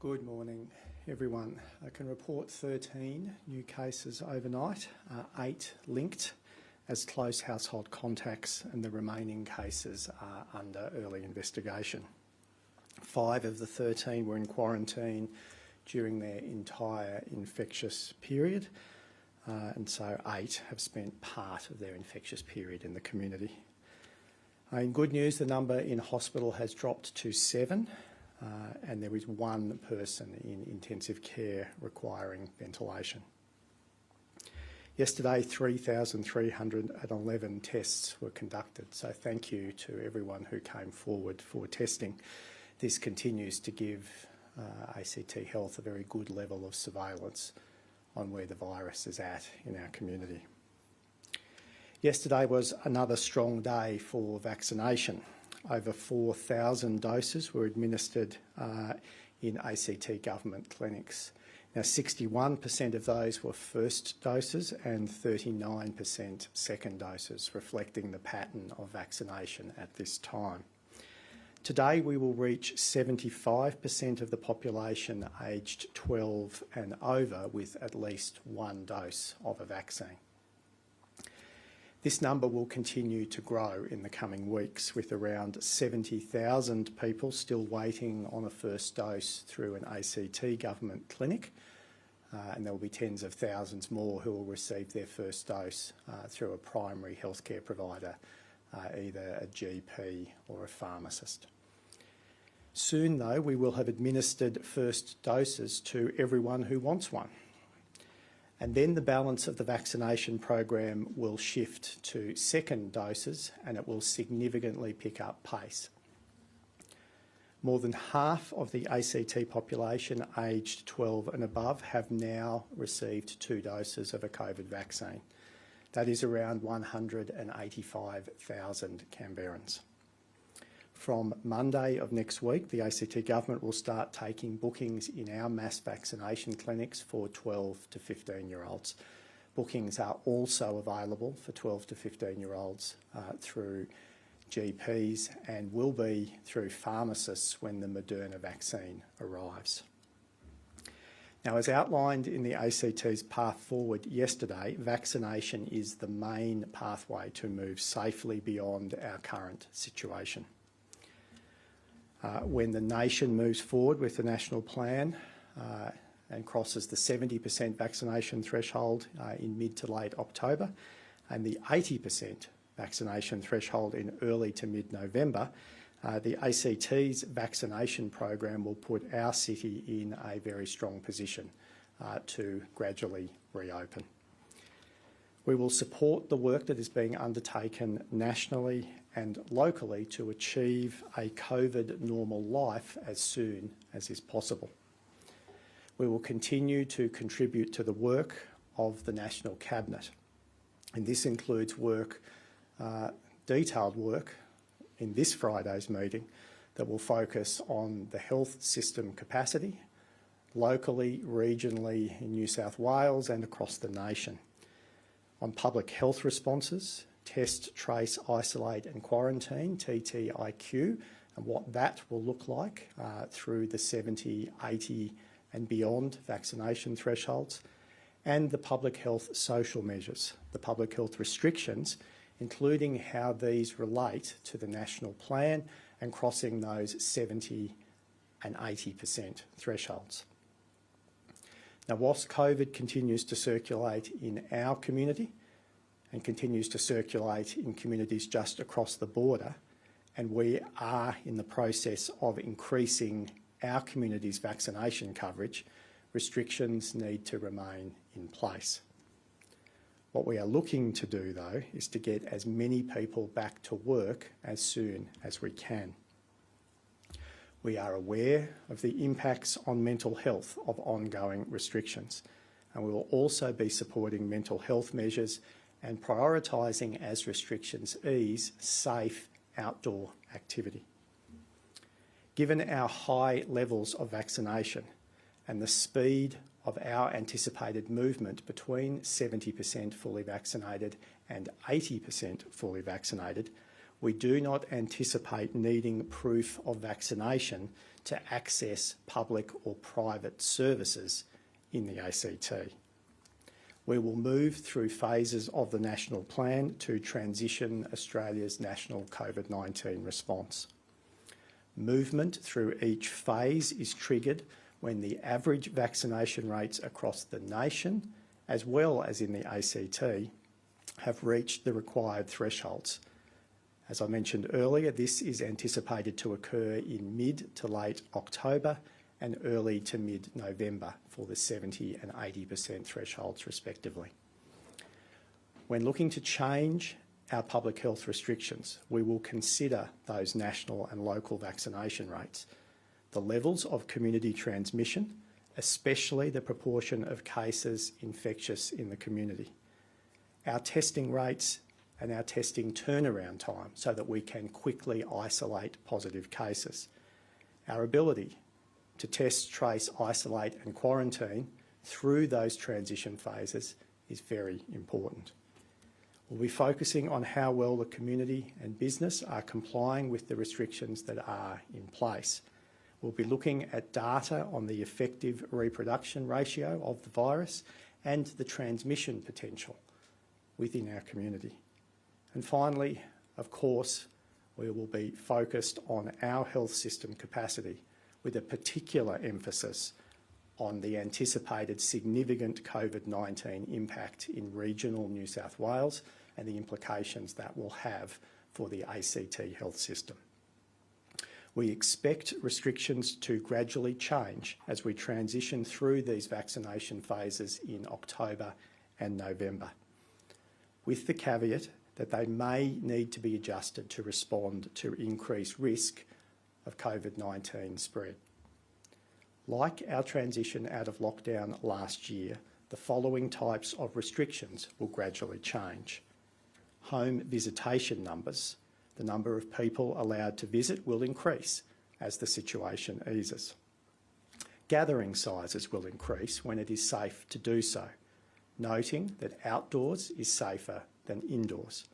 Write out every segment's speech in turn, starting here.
Good morning, everyone. I can report 13 new cases overnight, 8 linked as close household contacts, and the remaining cases are under early investigation. 5 of the 13 were in quarantine during their entire infectious period, and so 8 have spent part of their infectious period in the community. In good news, the number in hospital has dropped to 7. And there is 1 person in intensive care requiring ventilation. Yesterday, 3,311 tests were conducted, so thank you to everyone who came forward for testing. This continues to give ACT Health a very good level of surveillance on where the virus is at in our community. Yesterday was another strong day for vaccination. Over 4,000 doses were administered in ACT government clinics. Now, 61% of those were first doses and 39% second doses, reflecting the pattern of vaccination at this time. Today, we will reach 75% of the population aged 12 and over with at least 1 dose of a vaccine. This number will continue to grow in the coming weeks, with around 70,000 people still waiting on a first dose through an ACT government clinic, and there will be tens of thousands more who will receive their first dose through a primary healthcare provider, either a GP or a pharmacist. Soon, though, we will have administered first doses to everyone who wants one. And then the balance of the vaccination program will shift to second doses, and it will significantly pick up pace. More than half of the ACT population aged 12 and above have now received 2 doses of a COVID vaccine. That is around 185,000 Canberrans. From Monday of next week, the ACT government will start taking bookings in our mass vaccination clinics for 12 to 15-year-olds. Bookings are also available for 12 to 15-year-olds through GPs and will be through pharmacists when the Moderna vaccine arrives. Now, as outlined in the ACT's path forward yesterday, vaccination is the main pathway to move safely beyond our current situation. When the nation moves forward with the national plan and crosses the 70% vaccination threshold in mid to late October and the 80% vaccination threshold in early to mid-November, the ACT's vaccination program will put our city in a very strong position to gradually reopen. We will support the work that is being undertaken nationally and locally to achieve a COVID normal life as soon as is possible. We will continue to contribute to the work of the National Cabinet, and this includes work, detailed work in this Friday's meeting that will focus on the health system capacity, locally, regionally in New South Wales and across the nation, on public health responses, test, trace, isolate and quarantine, TTIQ, and what that will look like through the 70, 80 and beyond vaccination thresholds, and the public health social measures, the public health restrictions, including how these relate to the national plan and crossing those 70 and 80% thresholds. Now, whilst COVID continues to circulate in our community and continues to circulate in communities just across the border, and we are in the process of increasing our community's vaccination coverage, restrictions need to remain in place. What we are looking to do, though, is to get as many people back to work as soon as we can. We are aware of the impacts on mental health of ongoing restrictions, and we will also be supporting mental health measures and prioritising, as restrictions ease, safe outdoor activity. Given our high levels of vaccination and the speed of our anticipated movement between 70% fully vaccinated and 80% fully vaccinated, we do not anticipate needing proof of vaccination to access public or private services in the ACT. We will move through phases of the National Plan to transition Australia's national COVID-19 response. Movement through each phase is triggered when the average vaccination rates across the nation, as well as in the ACT, have reached the required thresholds. As I mentioned earlier, this is anticipated to occur in mid to late October and early to mid-November for the 70% and 80% thresholds respectively. When looking to change our public health restrictions, we will consider those national and local vaccination rates, the levels of community transmission, especially the proportion of cases infectious in the community, our testing rates and our testing turnaround time so that we can quickly isolate positive cases, our ability to test, trace, isolate and quarantine through those transition phases is very important. We'll be focusing on how well the community and business are complying with the restrictions that are in place. We'll be looking at data on the effective reproduction ratio of the virus and the transmission potential within our community. And finally, of course, we will be focused on our health system capacity with a particular emphasis on the anticipated significant COVID-19 impact in regional New South Wales and the implications that will have for the ACT health system. We expect restrictions to gradually change as we transition through these vaccination phases in October and November, with the caveat that they may need to be adjusted to respond to increased risk of COVID-19 spread. Like our transition out of lockdown last year, the following types of restrictions will gradually change. Home visitation numbers, the number of people allowed to visit, will increase as the situation eases. Gathering sizes will increase when it is safe to do so, noting that outdoors is safer than indoors.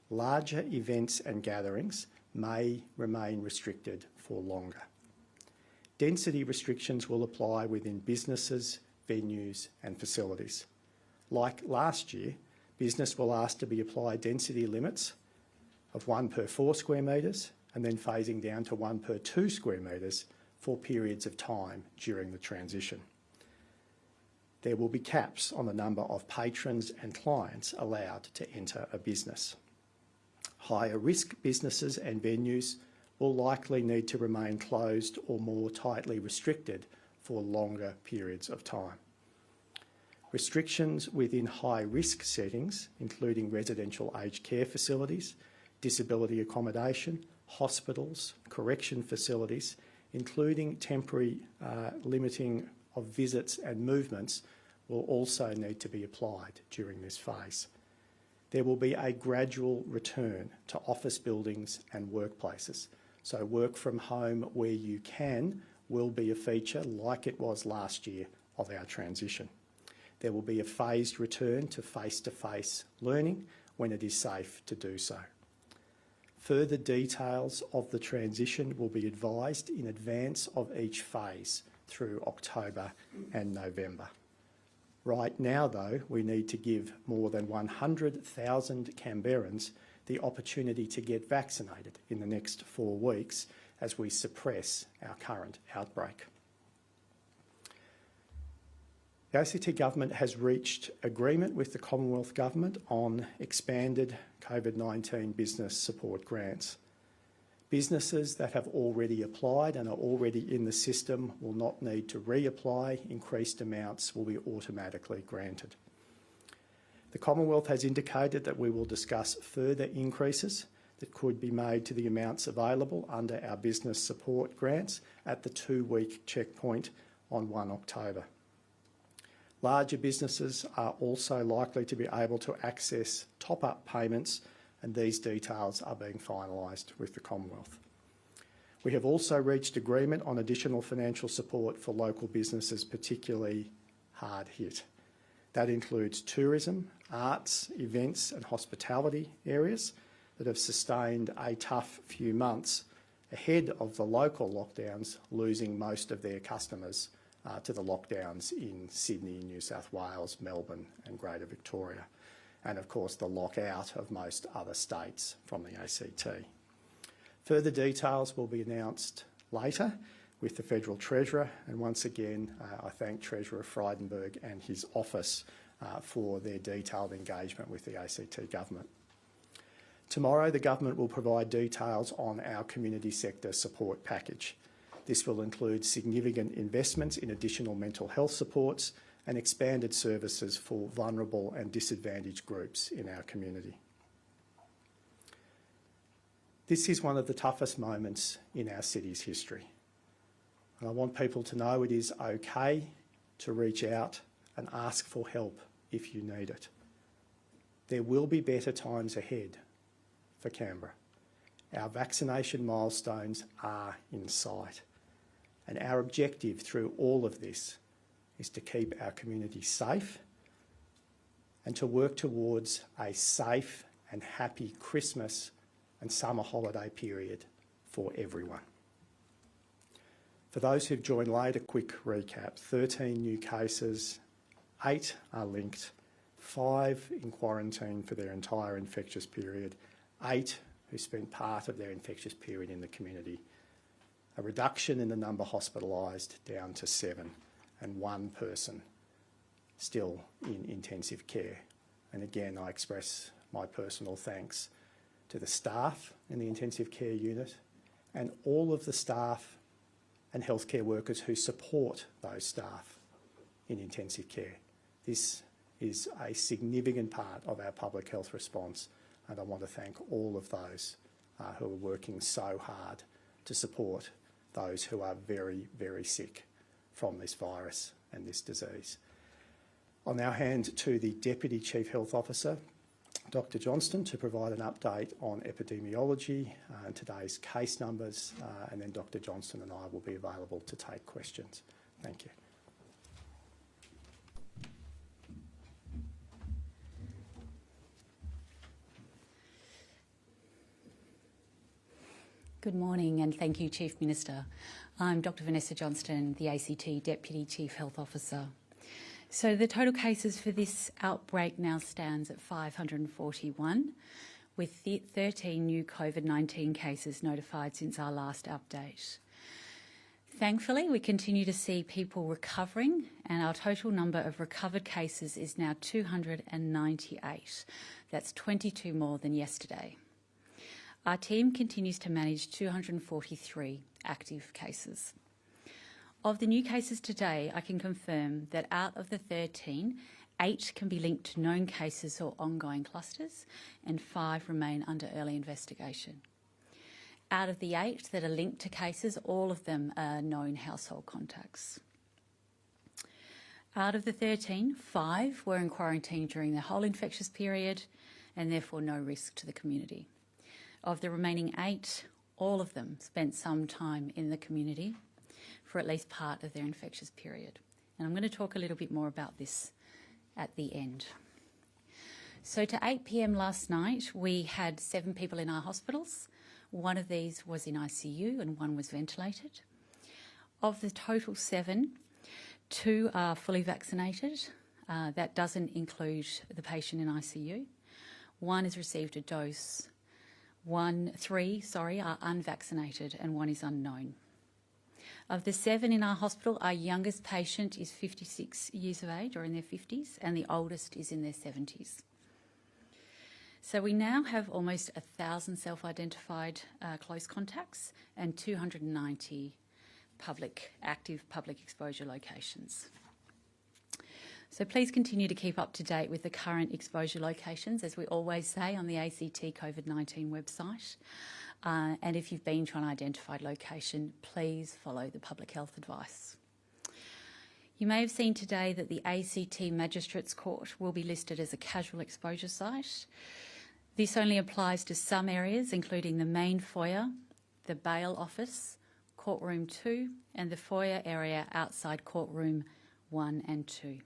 Larger events and gatherings may remain restricted for longer. Density restrictions will apply within businesses, venues and facilities. Like last year, business will ask to be applied density limits of 1 per 4 square metres and then phasing down to 1 per 2 square metres for periods of time during the transition. There will be caps on the number of patrons and clients allowed to enter a business. Higher risk businesses and venues will likely need to remain closed or more tightly restricted for longer periods of time. Restrictions within high-risk settings, including residential aged care facilities, disability accommodation, hospitals, correction facilities, including temporary limiting of visits and movements, will also need to be applied during this phase. There will be a gradual return to office buildings and workplaces, so work from home where you can will be a feature like it was last year of our transition. There will be a phased return to face-to-face learning when it is safe to do so. Further details of the transition will be advised in advance of each phase through October and November. Right now, though, we need to give more than 100,000 Canberrans the opportunity to get vaccinated in the next 4 weeks as we suppress our current outbreak. The ACT Government has reached agreement with the Commonwealth Government on expanded COVID-19 business support grants. Businesses that have already applied and are already in the system will not need to reapply. Increased amounts will be automatically granted. The Commonwealth has indicated that we will discuss further increases that could be made to the amounts available under our business support grants at the 2-week checkpoint on 1 October. Larger businesses are also likely to be able to access top-up payments, and these details are being finalised with the Commonwealth. We have also reached agreement on additional financial support for local businesses particularly hard hit. That includes tourism, arts, events and hospitality areas, that have sustained a tough few months ahead of the local lockdowns, losing most of their customers to the lockdowns in Sydney, New South Wales, Melbourne and Greater Victoria, and of course the lockout of most other states from the ACT. Further details will be announced later with the Federal Treasurer, and once again I thank Treasurer Frydenberg and his office for their detailed engagement with the ACT Government. Tomorrow the Government will provide details on our community sector support package. This will include significant investments in additional mental health supports and expanded services for vulnerable and disadvantaged groups in our community. This is one of the toughest moments in our city's history. And I want people to know it is okay to reach out and ask for help if you need it. There will be better times ahead for Canberra. Our vaccination milestones are in sight, and our objective through all of this is to keep our community safe and to work towards a safe and happy Christmas and summer holiday period for everyone. For those who've joined late, a quick recap. 13 new cases, 8 are linked, 5 in quarantine for their entire infectious period, 8 who spent part of their infectious period in the community. A reduction in the number hospitalised down to 7, and 1 person still in intensive care. And again, I express my personal thanks to the staff in the intensive care unit and all of the staff and healthcare workers who support those staff in intensive care. This is a significant part of our public health response, and I want to thank all of those who are working so hard to support those who are very, very sick from this virus and this disease. I'll now hand to the Deputy Chief Health Officer, Dr Johnston, to provide an update on epidemiology and today's case numbers, and then Dr Johnston and I will be available to take questions. Thank you. Good morning and thank you, Chief Minister. I'm Dr Vanessa Johnston, the ACT Deputy Chief Health Officer. So the total cases for this outbreak now stands at 541, with 13 new COVID-19 cases notified since our last update. Thankfully, we continue to see people recovering, and our total number of recovered cases is now 298. That's 22 more than yesterday. Our team continues to manage 243 active cases. Of the new cases today, I can confirm that out of the 13, 8 can be linked to known cases or ongoing clusters, and 5 remain under early investigation. Out of the 8 that are linked to cases, all of them are known household contacts. Out of the 13, 5 were in quarantine during the whole infectious period and therefore no risk to the community. Of the remaining 8, all of them spent some time in the community for at least part of their infectious period. And I'm going to talk a little bit more about this at the end. So to 8 p.m. last night, we had 7 people in our hospitals. 1 of these was in ICU and 1 was ventilated. Of the total 7, 2 are fully vaccinated. That doesn't include the patient in ICU. 1 has received a dose. 3 are unvaccinated and 1 is unknown. Of the 7 in our hospital, our youngest patient is 56 years of age or in their 50s, and the oldest is in their 70s. So we now have almost 1,000 self-identified close contacts and 290 active public exposure locations. So please continue to keep up to date with the current exposure locations, as we always say on the ACT COVID-19 website. And if you've been to an identified location, please follow the public health advice. You may have seen today that the ACT Magistrates Court will be listed as a casual exposure site. This only applies to some areas, including the main foyer, the bail office, courtroom 2, and the foyer area outside courtroom 1 and 2.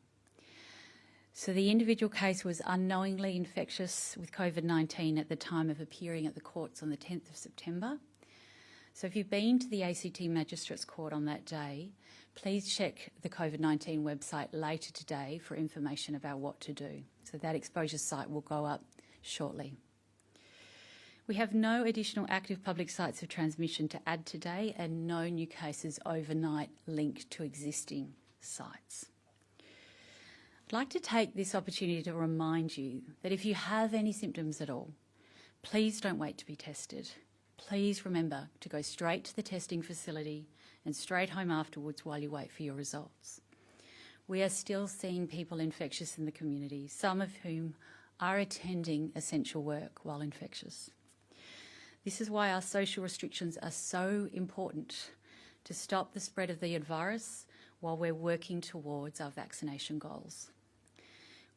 So the individual case was unknowingly infectious with COVID-19 at the time of appearing at the courts on the 10th of September. So if you've been to the ACT Magistrates Court on that day, please check the COVID-19 website later today for information about what to do. So that exposure site will go up shortly. We have no additional active public sites of transmission to add today and no new cases overnight linked to existing sites. I'd like to take this opportunity to remind you that if you have any symptoms at all, please don't wait to be tested. Please remember to go straight to the testing facility and straight home afterwards while you wait for your results. We are still seeing people infectious in the community, some of whom are attending essential work while infectious. This is why our social restrictions are so important to stop the spread of the virus while we're working towards our vaccination goals.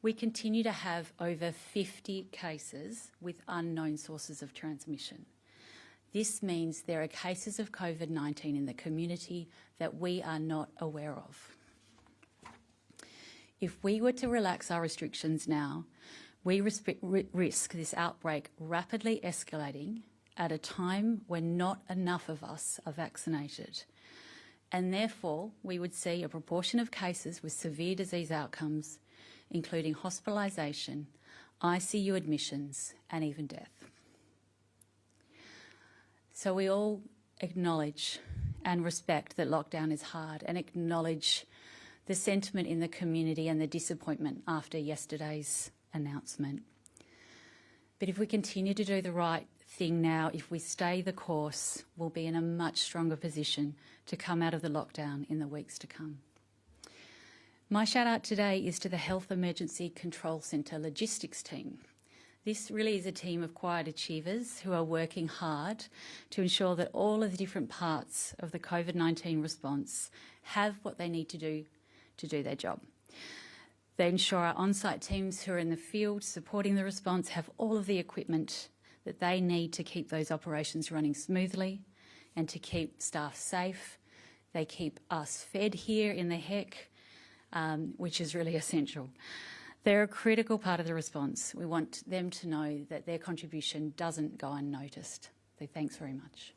We continue to have over 50 cases with unknown sources of transmission. This means there are cases of COVID-19 in the community that we are not aware of. If we were to relax our restrictions now, we risk this outbreak rapidly escalating at a time when not enough of us are vaccinated. And therefore, we would see a proportion of cases with severe disease outcomes, including hospitalisation, ICU admissions, and even death. So we all acknowledge and respect that lockdown is hard and acknowledge the sentiment in the community and the disappointment after yesterday's announcement. But if we continue to do the right thing now, if we stay the course, we'll be in a much stronger position to come out of the lockdown in the weeks to come. My shout out today is to the Health Emergency Control Centre logistics team. This really is a team of quiet achievers who are working hard to ensure that all of the different parts of the COVID-19 response have what they need to do their job. They ensure our on-site teams who are in the field supporting the response have all of the equipment that they need to keep those operations running smoothly and to keep staff safe. They keep us fed here in the HEC, which is really essential. They're a critical part of the response. We want them to know that their contribution doesn't go unnoticed. So thanks very much.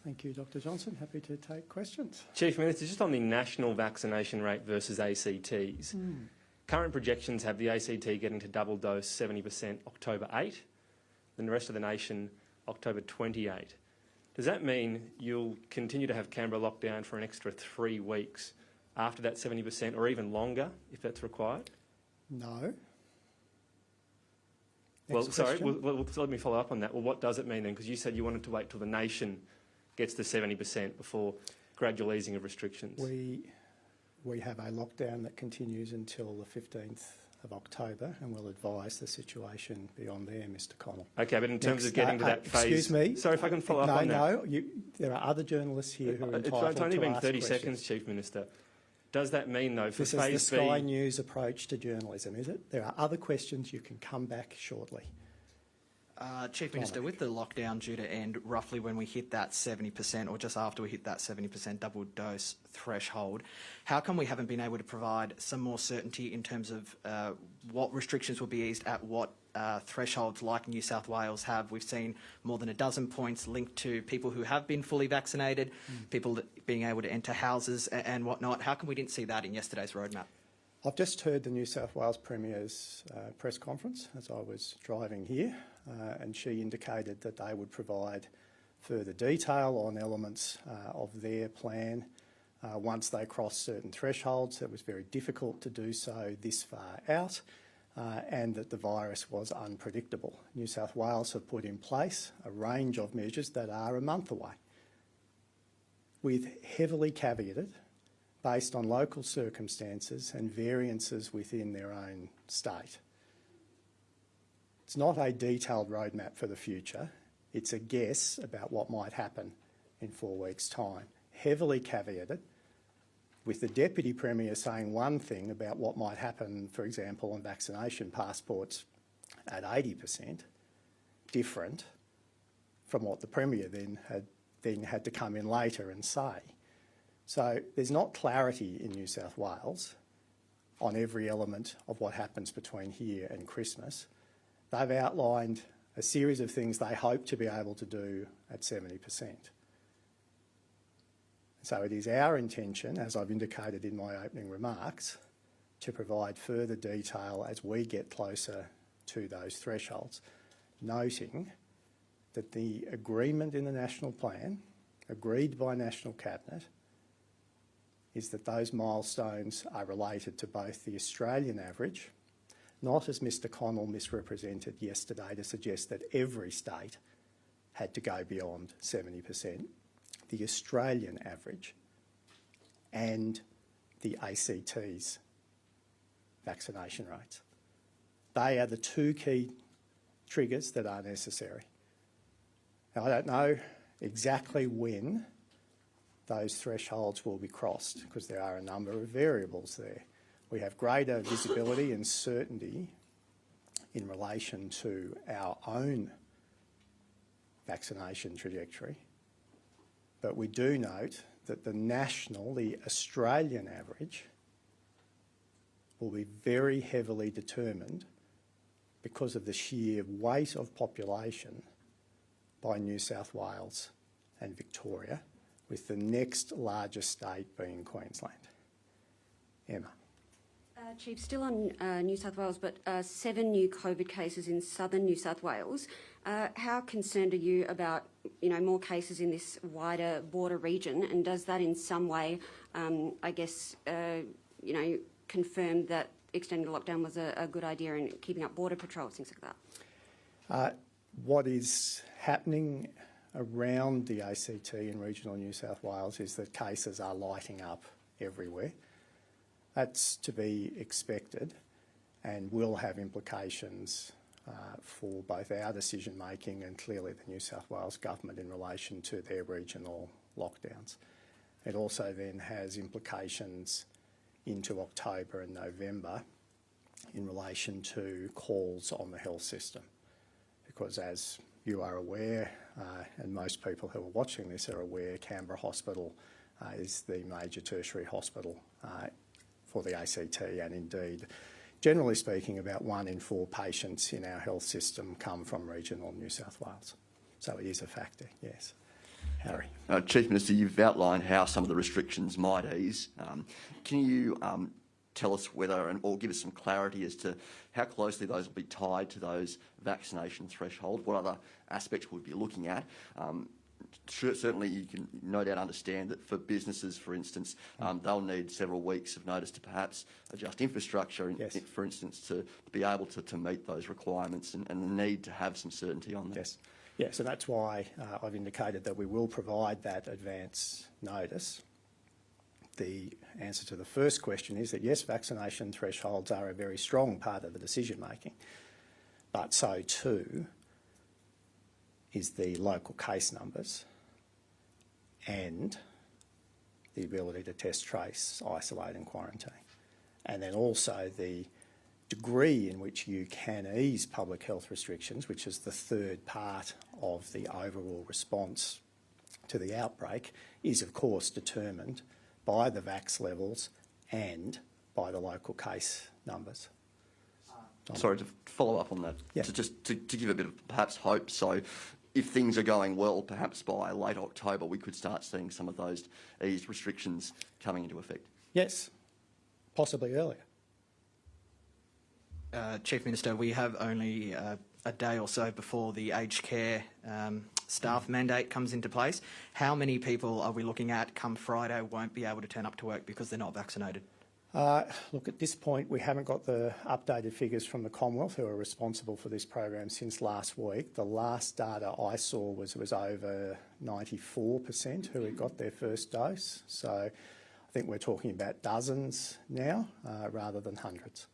Thank you, Dr. Johnson. Happy to take questions. Chief Minister, just on the national vaccination rate versus ACTs, current projections have the ACT getting to double dose 70% October 8, and the rest of the nation October 28. Does that mean you'll continue to have Canberra locked down for an extra 3 weeks after that 70% or even longer if that's required? No. Well, sorry, let me follow up on that. Well, what does it mean then? Because you said you wanted to wait till the nation gets to 70% before gradual easing of restrictions. We have a lockdown that continues until the 15th of October, and we'll advise the situation beyond there, Mr. Connell. Okay, but in terms of getting to that phase... Excuse me. Sorry, if I can follow up on that. No, there are other journalists here who are entitled to ask questions. It's only been 30 seconds, Chief Minister. Does that mean, though, for phase B... This is the Sky News approach to journalism, is it? There are other questions. You can come back shortly. Chief Minister, with the lockdown due to end roughly when we hit that 70% or just after we hit that 70% double dose threshold, how come we haven't been able to provide some more certainty in terms of what restrictions will be eased at what thresholds like New South Wales have? We've seen more than a dozen points linked to people who have been fully vaccinated, people being able to enter houses and whatnot. How come we didn't see that in yesterday's roadmap? I've just heard the New South Wales Premier's press conference as I was driving here, and she indicated that they would provide further detail on elements of their plan once they crossed certain thresholds. It was very difficult to do so this far out, and that the virus was unpredictable. New South Wales have put in place a range of measures that are a month away, with heavily caveated based on local circumstances and variances within their own state. It's not a detailed roadmap for the future. It's a guess about what might happen in 4 weeks' time, heavily caveated with the Deputy Premier saying one thing about what might happen, for example, on vaccination passports at 80%, different from what the Premier then had to come in later and say. So there's not clarity in New South Wales on every element of what happens between here and Christmas. They've outlined a series of things they hope to be able to do at 70%. So it is our intention, as I've indicated in my opening remarks, to provide further detail as we get closer to those thresholds, noting that the agreement in the National Plan, agreed by National Cabinet, is that those milestones are related to both the Australian average, not as Mr Connell misrepresented yesterday to suggest that every state had to go beyond 70%, the Australian average and the ACT's vaccination rates. They are the two key triggers that are necessary. Now, I don't know exactly when those thresholds will be crossed because there are a number of variables there. We have greater visibility and certainty in relation to our own vaccination trajectory, but we do note that the Australian average will be very heavily determined because of the sheer weight of population by New South Wales and Victoria, with the next largest state being Queensland. Emma. Chief, still on New South Wales, but 7 new COVID cases in southern New South Wales. How concerned are you about, more cases in this wider border region, and does that in some way, confirm that extending the lockdown was a good idea in keeping up border patrols, things like that? What is happening around the ACT in regional New South Wales is that cases are lighting up everywhere. That's to be expected and will have implications for both our decision making and clearly the New South Wales government in relation to their regional lockdowns. It also then has implications into October and November in relation to calls on the health system, because as you are aware, and most people who are watching this are aware, Canberra Hospital is the major tertiary hospital for the ACT, and indeed, generally speaking, about 1 in 4 patients in our health system come from regional New South Wales. So it is a factor, yes. Harry. Chief Minister, you've outlined how some of the restrictions might ease. Can you tell us whether, or give us some clarity as to how closely those will be tied to those vaccination thresholds? What other aspects we'll be looking at? Certainly you can no doubt understand that for businesses, for instance, they'll need several weeks of notice to perhaps adjust infrastructure, yes, for instance, to be able to meet those requirements and the need to have some certainty on that. Yes. Yes, and that's why I've indicated that we will provide that advance notice. The answer to the first question is that yes, vaccination thresholds are a very strong part of the decision making, but so too is the local case numbers and the ability to test, trace, isolate and quarantine. And then also the degree in which you can ease public health restrictions, which is the third part of the overall response to the outbreak, is of course determined by the vax levels and by the local case numbers. Sorry, to follow up on that, yeah. to give a bit of perhaps hope. So if things are going well, perhaps by late October, we could start seeing some of those eased restrictions coming into effect. Yes, possibly earlier. Chief Minister, we have only a day or so before the aged care staff mandate comes into place. How many people are we looking at come Friday won't be able to turn up to work because they're not vaccinated? Look, at this point, we haven't got the updated figures from the Commonwealth, who are responsible for this program, since last week. The last data I saw was over 94% who had got their first dose. So I think we're talking about dozens now, rather than hundreds.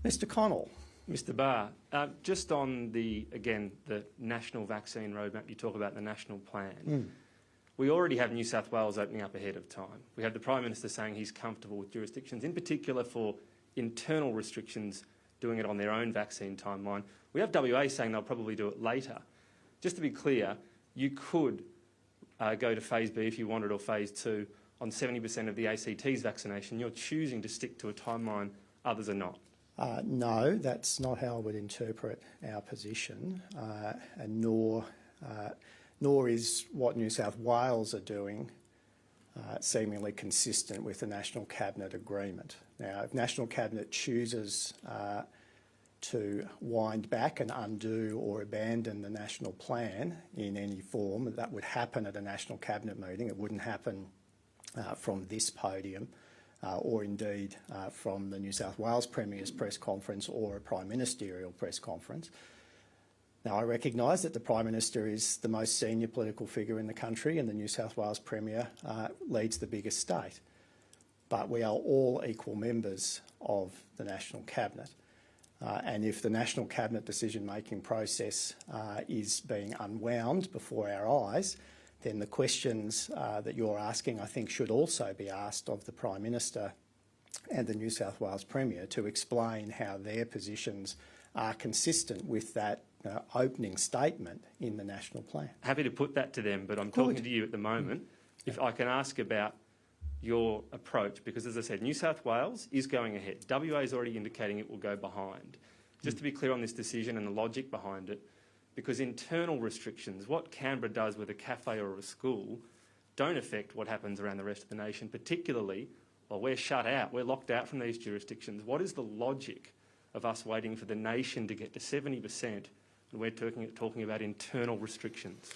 Mr. Connell. Mr. Barr, just on the national vaccine roadmap, you talk about the national plan. We already have New South Wales opening up ahead of time. We have the Prime Minister saying he's comfortable with jurisdictions, in particular for internal restrictions, doing it on their own vaccine timeline. We have WA saying they'll probably do it later. Just to be clear, you could go to phase B if you wanted, or phase 2, on 70% of the ACT's vaccination. You're choosing to stick to a timeline, others are not. No, that's not how I would interpret our position, and nor is what New South Wales are doing seemingly consistent with the National Cabinet agreement. Now, if National Cabinet chooses to wind back and undo or abandon the national plan in any form, that would happen at a National Cabinet meeting. It wouldn't happen from this podium or indeed from the New South Wales Premier's press conference or a Prime Ministerial press conference. Now, I recognise that the Prime Minister is the most senior political figure in the country and the New South Wales Premier leads the biggest state. But we are all equal members of the National Cabinet. And if the National Cabinet decision-making process is being unwound before our eyes, then the questions that you're asking, I think, should also be asked of the Prime Minister and the New South Wales Premier to explain how their positions are consistent with that opening statement in the national plan. Happy to put that to them, but I'm talking to you at the moment. If I can ask about your approach, because as I said, New South Wales is going ahead. WA is already indicating it will go behind. Just to be clear on this decision and the logic behind it, because internal restrictions, what Canberra does with a cafe or a school, don't affect what happens around the rest of the nation, particularly while we're shut out, we're locked out from these jurisdictions. What is the logic of us waiting for the nation to get to 70% and we're talking about internal restrictions?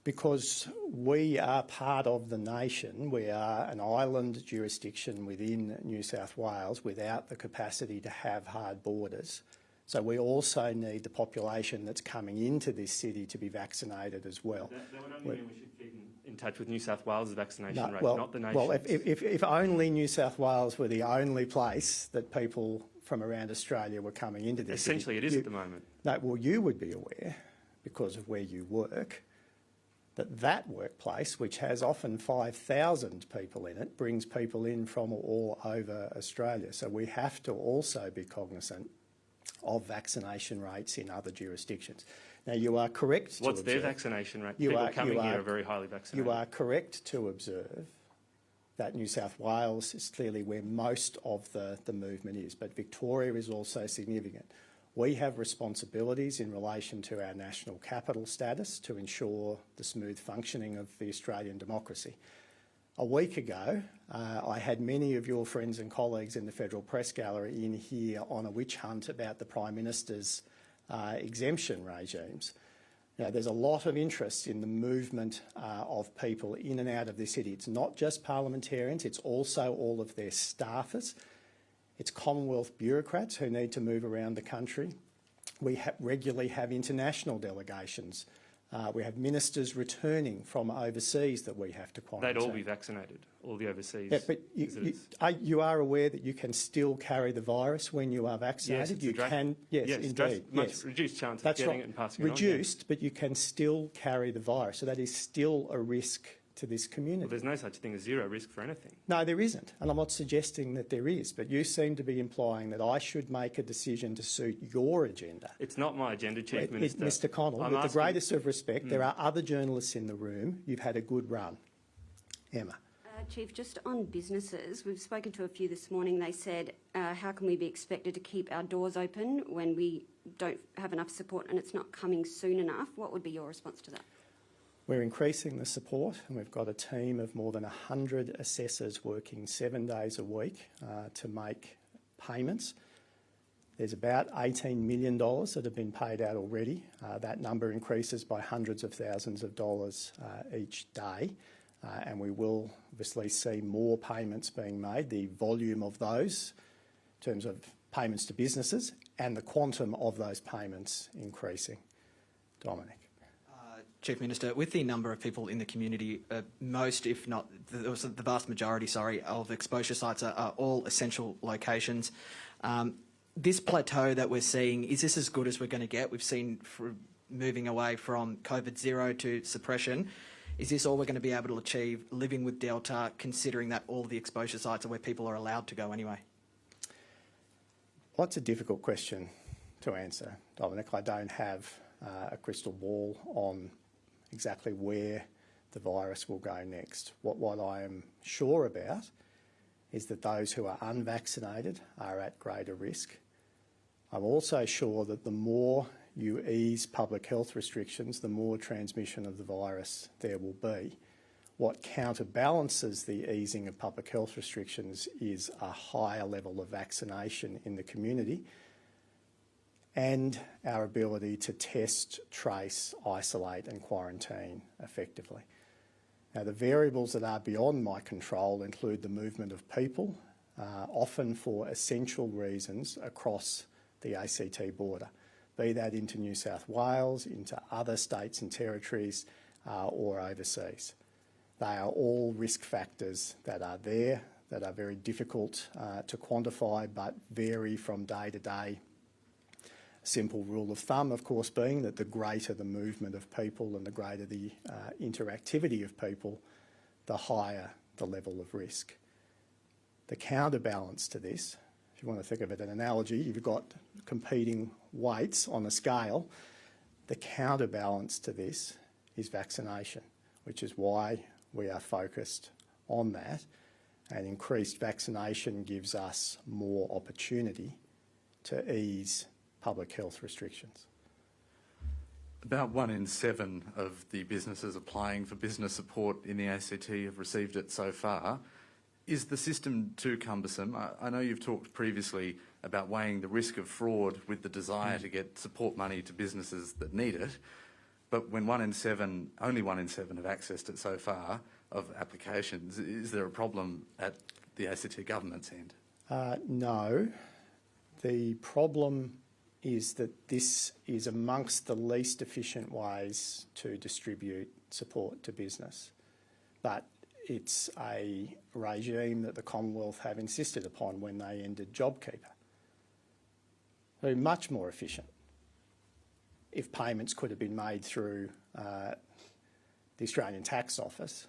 Because we are part of the nation. We are an island jurisdiction within New South Wales without the capacity to have hard borders. So we also need the population that's coming into this city to be vaccinated as well. That would only mean we should keep in touch with New South Wales' vaccination rate, not the nation's. Well, if only New South Wales were the only place that people from around Australia were coming into this city. Essentially, it is at the moment. No, well, you would be aware, because of where you work, that workplace, which has often 5,000 people in it, brings people in from all over Australia. So we have to also be cognizant of vaccination rates in other jurisdictions. Now, you are correct to What's observe, their vaccination rate? People coming here are very highly vaccinated. You are correct to observe that New South Wales is clearly where most of the movement is, but Victoria is also significant. We have responsibilities in relation to our national capital status to ensure the smooth functioning of the Australian democracy. A week ago, I had many of your friends and colleagues in the Federal Press Gallery in here on a witch hunt about the Prime Minister's exemption regimes. Now, there's a lot of interest in the movement of people in and out of the city. It's not just parliamentarians, it's also all of their staffers. It's Commonwealth bureaucrats who need to move around the country. We regularly have international delegations. We have ministers returning from overseas that we have to quarantine. They'd all be vaccinated, all the overseas visitors. You are aware that you can still carry the virus when you are vaccinated? Yes, indeed. Much reduced chance of getting it and passing it on. Reduced, but you can still carry the virus. So that is still a risk to this community. Well, there's no such thing as zero risk for anything. No, there isn't, and I'm not suggesting that there is, but you seem to be implying that I should make a decision to suit your agenda. It's not my agenda, Chief Minister. Mr Connell, with the greatest of respect, there are other journalists in the room. You've had a good run. Emma. Chief, just on businesses, we've spoken to a few this morning. They said, how can we be expected to keep our doors open when we don't have enough support and it's not coming soon enough? What would be your response to that? We're increasing the support, and we've got a team of more than 100 assessors working 7 days a week to make payments. There's about $18 million that have been paid out already. That number increases by hundreds of thousands of dollars each day, and we will obviously see more payments being made. The volume of those, in terms of payments to businesses, and the quantum of those payments increasing. Dominic. Chief Minister, with the number of people in the community, most, if not the vast majority, of exposure sites are all essential locations. This plateau that we're seeing, is this as good as we're going to get? We've seen moving away from COVID zero to suppression. Is this all we're going to be able to achieve living with Delta, considering that all the exposure sites are where people are allowed to go anyway? Well, it's a difficult question to answer, Dominic. I don't have a crystal ball on exactly where the virus will go next. What I am sure about is that those who are unvaccinated are at greater risk. I'm also sure that the more you ease public health restrictions, the more transmission of the virus there will be. What counterbalances the easing of public health restrictions is a higher level of vaccination in the community and our ability to test, trace, isolate and quarantine effectively. Now, the variables that are beyond my control include the movement of people, often for essential reasons, across the ACT border, be that into New South Wales, into other states and territories, or overseas. They are all risk factors that are there, that are very difficult to quantify, but vary from day to day. A simple rule of thumb, of course, being that the greater the movement of people and the greater the interactivity of people, the higher the level of risk. The counterbalance to this, if you want to think of it an analogy, you've got competing weights on a scale. The counterbalance to this is vaccination, which is why we are focused on that, and increased vaccination gives us more opportunity to ease public health restrictions. About 1 in 7 of the businesses applying for business support in the ACT have received it so far. Is the system too cumbersome? I know you've talked previously about weighing the risk of fraud with the desire to get support money to businesses that need it, but when only 1 in 7 have accessed it so far of applications, is there a problem at the ACT government's end? No. The problem is that this is amongst the least efficient ways to distribute support to business. But it's a regime that the Commonwealth have insisted upon when they ended JobKeeper. They're much more efficient if payments could have been made through the Australian Tax Office,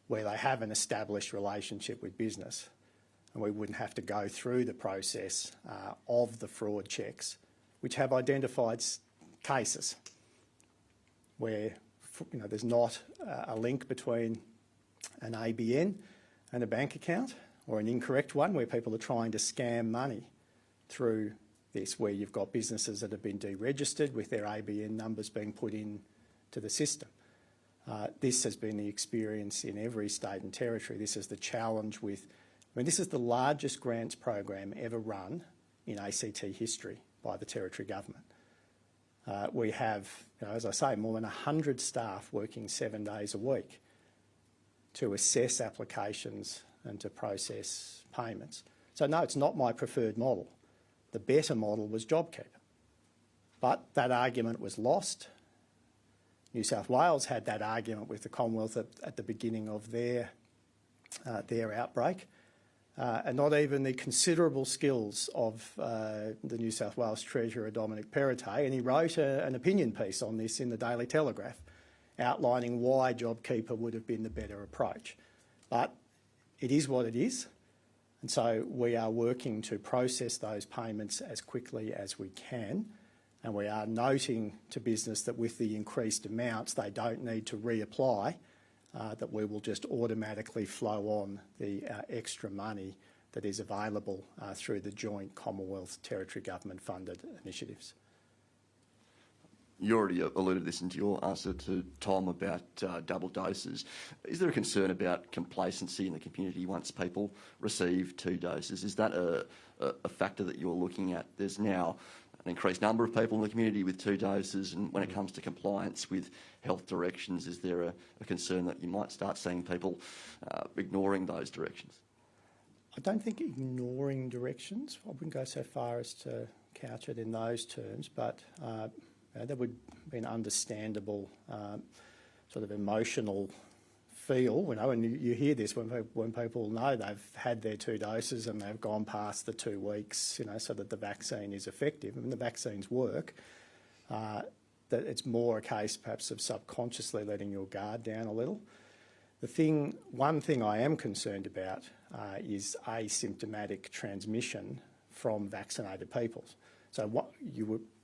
where they have an established relationship with business, and we wouldn't have to go through the process of the fraud checks, which have identified cases where there's not a link between an ABN and a bank account, or an incorrect one where people are trying to scam money through this, where you've got businesses that have been deregistered with their ABN numbers being put in to the system. This has been the experience in every state and territory. This is the challenge with, this is the largest grants program ever run in ACT history by the Territory Government. We have, as I say, more than 100 staff working 7 days a week to assess applications and to process payments. So no, it's not my preferred model. The better model was JobKeeper. But that argument was lost. New South Wales had that argument with the Commonwealth at the beginning of their outbreak. And not even the considerable skills of the New South Wales Treasurer, Dominic Perrottet, and he wrote an opinion piece on this in the Daily Telegraph, outlining why JobKeeper would have been the better approach. But it is what it is, and so we are working to process those payments as quickly as we can, and we are noting to business that with the increased amounts, they don't need to reapply, that we will just automatically flow on the extra money that is available through the joint Commonwealth Territory Government funded initiatives. You already alluded this into your answer to Tom about double doses. Is there a concern about complacency in the community once people receive 2 doses? Is that a factor that you're looking at? There's now an increased number of people in the community with 2 doses, and when it comes to compliance with health directions, is there a concern that you might start seeing people ignoring those directions? I don't think ignoring directions. I wouldn't go so far as to couch it in those terms, but there would be an understandable sort of emotional feel, and you hear this when people know they've had their 2 doses and they've gone past the 2 weeks, so that the vaccine is effective. The vaccines work. that it's more a case perhaps of subconsciously letting your guard down a little. One thing I am concerned about is asymptomatic transmission from vaccinated people. So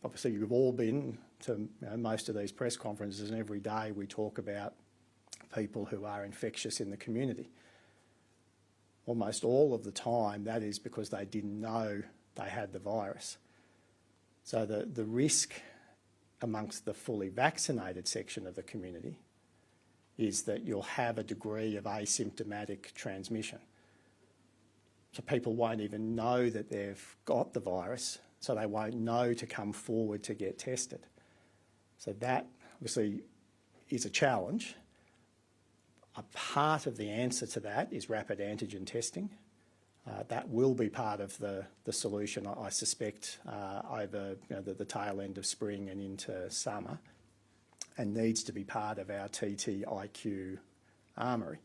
obviously you've all been to most of these press conferences, and every day we talk about people who are infectious in the community. Almost all of the time that is because they didn't know they had the virus. So the risk amongst the fully vaccinated section of the community is that you'll have a degree of asymptomatic transmission. So people won't even know that they've got the virus, so they won't know to come forward to get tested. So that obviously is a challenge. A part of the answer to that is rapid antigen testing. That will be part of the solution, I suspect, over the tail end of spring and into summer, and needs to be part of our TTIQ armoury,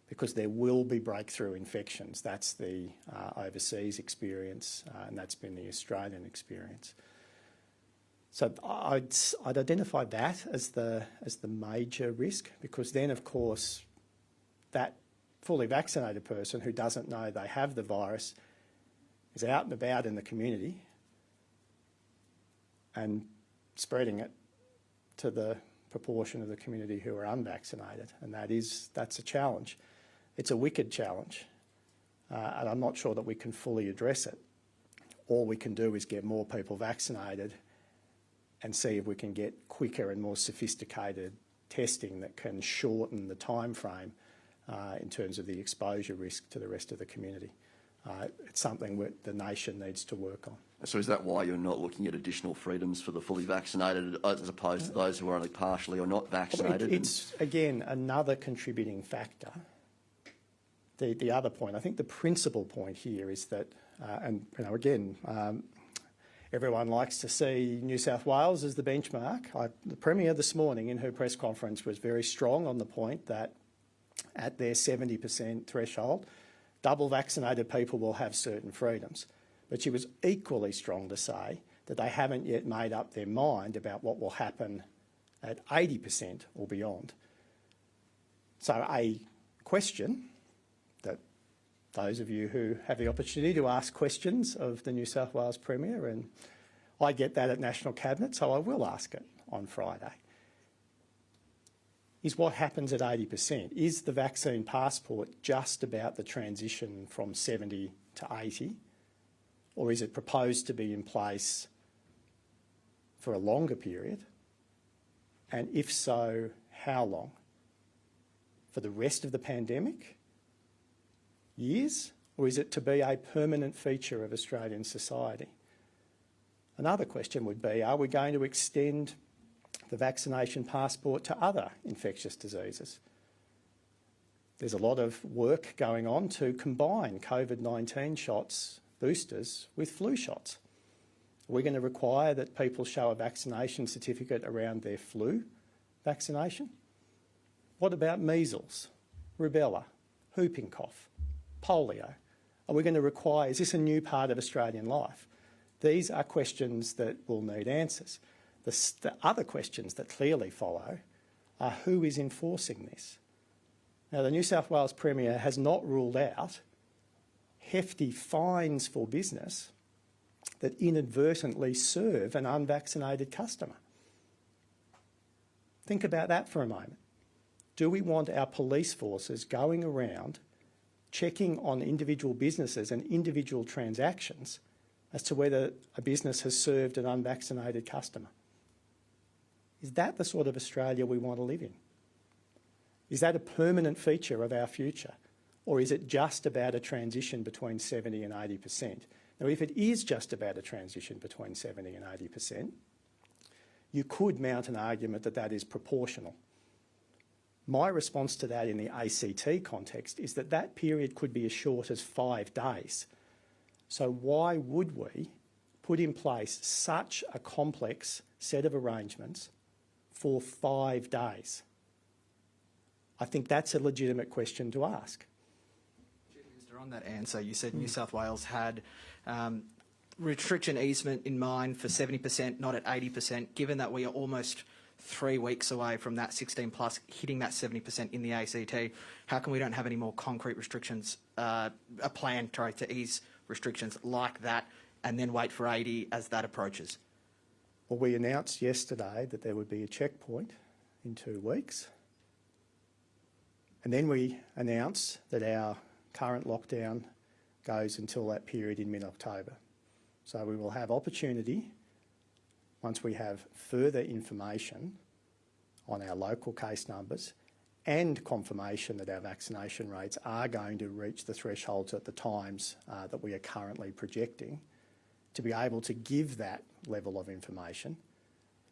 because there will be breakthrough infections. That's the overseas experience, and that's been the Australian experience. So I'd identify that as the major risk, because then, of course, that fully vaccinated person who doesn't know they have the virus is out and about in the community and spreading it to the proportion of the community who are unvaccinated, and that's a challenge. It's a wicked challenge, and I'm not sure that we can fully address it. All we can do is get more people vaccinated and see if we can get quicker and more sophisticated testing that can shorten the time frame in terms of the exposure risk to the rest of the community. It's something that the nation needs to work on. So is that why you're not looking at additional freedoms for the fully vaccinated as opposed to those who are only partially or not vaccinated? It's, again, another contributing factor. The other point, I think the principal point here is that, everyone likes to see New South Wales as the benchmark. The Premier this morning in her press conference was very strong on the point that at their 70% threshold, double vaccinated people will have certain freedoms. But she was equally strong to say that they haven't yet made up their mind about what will happen at 80% or beyond. So a question that those of you who have the opportunity to ask questions of the New South Wales Premier, and I get that at National Cabinet, so I will ask it on Friday, is what happens at 80%? Is the vaccine passport just about the transition from 70 to 80, or is it proposed to be in place for a longer period? And if so, how long? For the rest of the pandemic? Years? Or is it to be a permanent feature of Australian society? Another question would be, are we going to extend the vaccination passport to other infectious diseases? There's a lot of work going on to combine COVID-19 shots, boosters, with flu shots. Are we going to require that people show a vaccination certificate around their flu vaccination? What about measles, rubella, whooping cough, polio? Are we going to require, is this a new part of Australian life? These are questions that will need answers. The other questions that clearly follow are who is enforcing this? Now, the New South Wales Premier has not ruled out hefty fines for business that inadvertently serve an unvaccinated customer. Think about that for a moment. Do we want our police forces going around checking on individual businesses and individual transactions as to whether a business has served an unvaccinated customer? Is that the sort of Australia we want to live in? Is that a permanent feature of our future? Or is it just about a transition between 70 and 80%? Now, if it is just about a transition between 70 and 80%, you could mount an argument that that is proportional. My response to that in the ACT context is that that period could be as short as 5 days. So why would we put in place such a complex set of arrangements for 5 days? I think that's a legitimate question to ask. Chief Minister, on that answer, you said New South Wales had restriction easement in mind for 70%, not at 80%, given that we are almost 3 weeks away from that 16 plus hitting that 70% in the ACT? How come we don't have any more concrete restrictions, a plan to ease restrictions like that, and then wait for 80 as that approaches? Well, we announced yesterday that there would be a checkpoint in 2 weeks. And then we announced that our current lockdown goes until that period in mid-October. So we will have opportunity, once we have further information on our local case numbers and confirmation that our vaccination rates are going to reach the thresholds at the times that we are currently projecting, to be able to give that level of information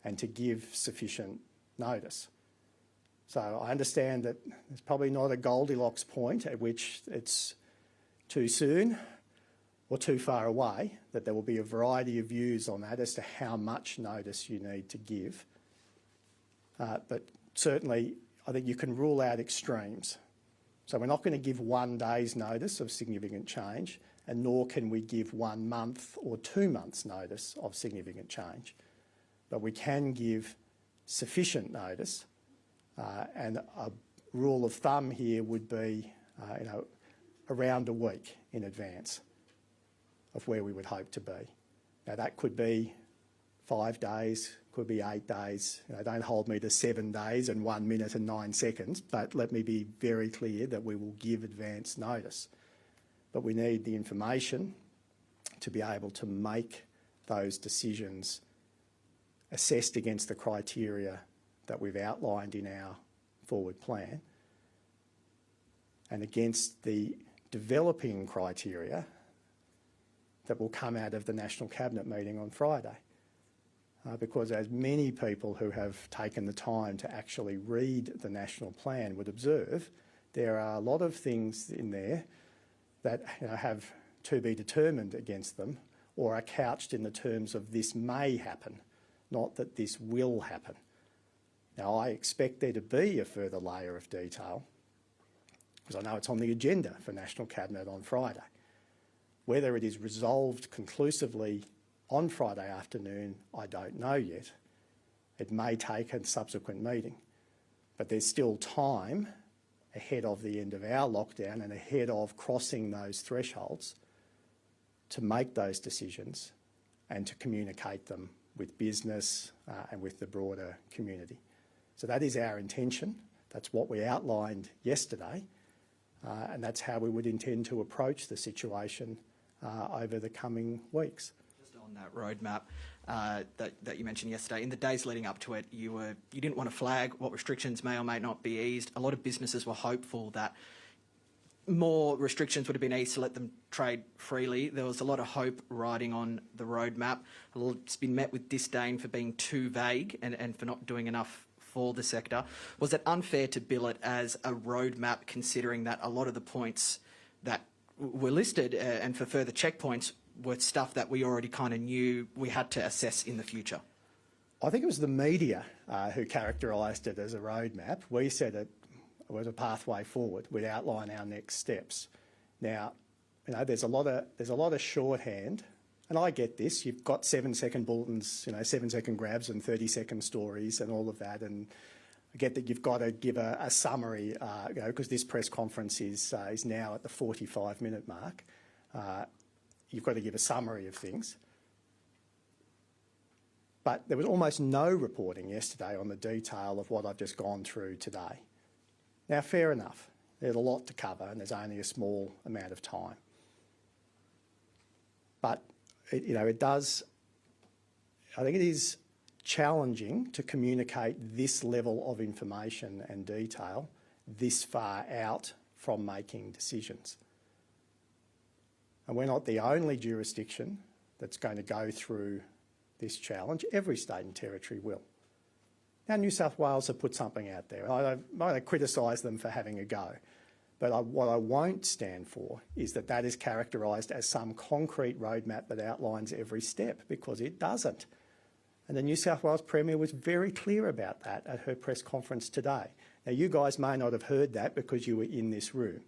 and to give sufficient notice. So I understand that there's probably not a Goldilocks point at which it's too soon or too far away, that there will be a variety of views on that as to how much notice you need to give. But certainly I think you can rule out extremes. So we're not going to give 1 day's notice of significant change, and nor can we give 1 month or 2 months' notice of significant change. But we can give sufficient notice, and a rule of thumb here would be around a week in advance of where we would hope to be. Now that could be 5 days, could be 8 days. Don't hold me to 7 days and 1 minute and 9 seconds, but let me be very clear that we will give advance notice. But we need the information to be able to make those decisions assessed against the criteria that we've outlined in our forward plan and against the developing criteria that will come out of the National Cabinet meeting on Friday. Because as many people who have taken the time to actually read the National Plan would observe, there are a lot of things in there that have to be determined against them or are couched in the terms of this may happen, not that this will happen. Now, I expect there to be a further layer of detail because I know it's on the agenda for National Cabinet on Friday. Whether it is resolved conclusively on Friday afternoon, I don't know yet. It may take a subsequent meeting, but there's still time ahead of the end of our lockdown and ahead of crossing those thresholds to make those decisions and to communicate them with business and with the broader community. So that is our intention. That's what we outlined yesterday, and that's how we would intend to approach the situation over the coming weeks. Just on that roadmap that you mentioned yesterday, in the days leading up to it, you didn't want to flag what restrictions may or may not be eased. A lot of businesses were hopeful that more restrictions would have been eased to let them trade freely. There was a lot of hope riding on the roadmap. It's been met with disdain for being too vague and for not doing enough for the sector. Was it unfair to bill it as a roadmap, considering that a lot of the points that were listed and for further checkpoints were stuff that we already kind of knew we had to assess in the future? I think it was the media who characterised it as a roadmap. We said it was a pathway forward. We'd outline our next steps. Now, there's a lot of shorthand, and I get this. You've got 7-second bulletins, 7-second grabs and 30-second stories and all of that, and I get that you've got to give a summary, because this press conference is now at the 45-minute mark. You've got to give a summary of things. But there was almost no reporting yesterday on the detail of what I've just gone through today. Now, fair enough. There's a lot to cover and there's only a small amount of time. But, I think it is challenging to communicate this level of information and detail this far out from making decisions. And we're not the only jurisdiction that's going to go through this challenge. Every state and territory will. Now, New South Wales have put something out there. I don't criticise them for having a go, but what I won't stand for is that is characterised as some concrete roadmap that outlines every step, because it doesn't. And the New South Wales Premier was very clear about that at her press conference today. Now, you guys may not have heard that because you were in this room,